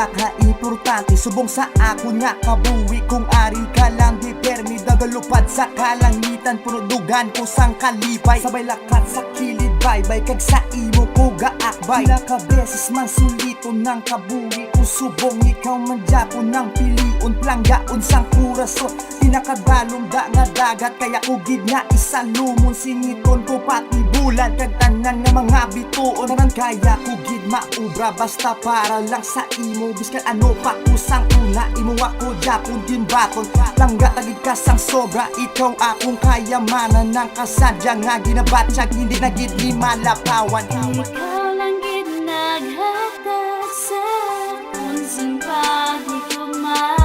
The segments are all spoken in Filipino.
pinaka-importante. Subong sa ako nga kabuwi, kung ari ka lang di permi dagalupad sa kalangitan. Puno dugan ko sang kalipay, sabay lakat sa kilid baybay, kag sa imo ko gaakbay. Pila ka beses man sulito ng kabuwi ko, subong ikaw man dyapo ng piliun, planggaon sang kurason. Pinakadalong da nga dagat, kaya ugid nga isalumon. Siniton ko pati bulan, kag tanan nga mga bituon. Tanan kaya ugid maubra, basta para lang sa imo. Biskan ano pa kusang una, imo ako dapon din baton. Langga tagig ka sang sobra, ikaw akong kayamanan. Ng kasadya nga ginabatsyag, hindi na gid ni malapawan. Ikaw lang gid naghatag sa unsang pagigugma.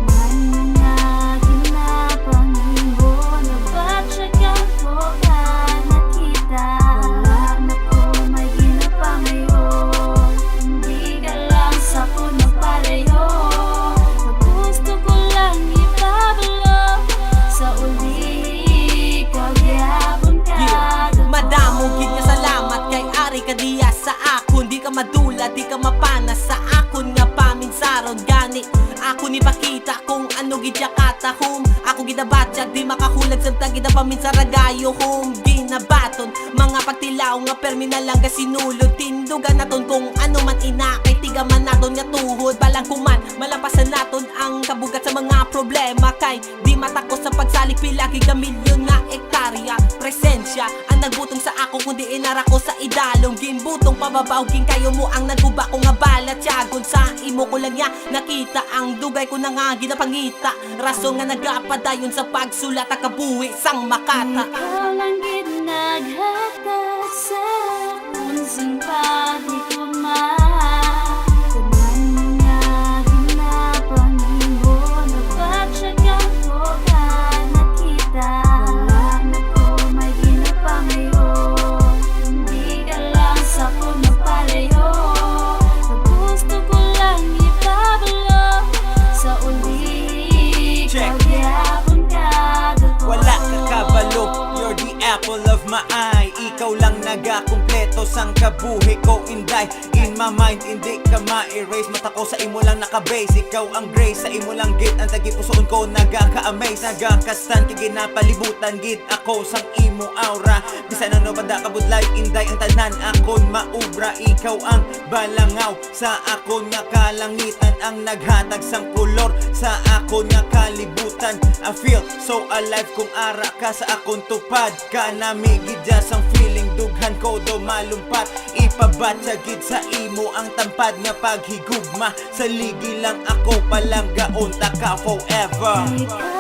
Tanan nga ginapanghingo, nabatyagan ko ka nakita. Wala na ko may ginapangayon, hindi ka lang sa Magpalayo. Sa gusto ko lang ipabalo, sa uli ikaw gyapon ka. Madamo gid nga salamat kay ari ka diya sa akon. Di ka madula, di ka mapanas sa akon nga paminsaron. Gani ako ni pakita kung ano gid ya katahom. Ako gidabatsyag, di makahulag samtang gidapaminsaragayo home. Ginabaton mga pagtilaw nga permi na lang kasinulod. Tindugan naton kung ano man inakay, tiga man naton nga tuhod. Balang kuman malampasan naton ang kabugat sa mga problema. Kay di matakos sa pagsalik pilagi ka milyon nga ektarya. Presensya ang nagbutong sa ako, kundi inara ko sa idalong. Ginbutong pababaw, king kayo mo ang nagkuba ko nga balat. Tiyagon sa imo ko lang ya nakita ang dugay ko na nga ginapangita. Rason nga nagapadayon sa pagsulat at kabuhi sang makata. Ikaw lang gid naghatag sa unsang pagigugma. Tanan nga ginapanghingo, nabatyagan ko ka nakita. Wala na ko may ginapangayon, hindi ka lang sa Magpalayo. Sa gusto ko lang ipabalo, sa uli ikaw gyapon ka. Wala ka kabalo, you're the apple of my eye. Ikaw lang nagakumpleto sang kabuhi ko, inday. In my mind, hindi ka ma-erase. Mata ko sa imo lang nakabase. Ikaw ang grace, sa imo lang gid ang tagipusoon ko nagaka-amaze. Nagakastan kay ginapalibutan gid ako sang imo aura. Bisan ano banda kabudlay, inday ang tanan akon maubra. Ikaw ang balangaw sa akon nga kalangitan, ang naghatag sang kolor sa akon nga kalibutan. I feel so alive kung ara ka sa akon tupad. Kanami gidya sang feeling, dughan ko do malumpat. Ipabatya gid sa imo ang tampad nga paghigugma. Sa ligi lang ako palanggaon ta ka forever. Ikaw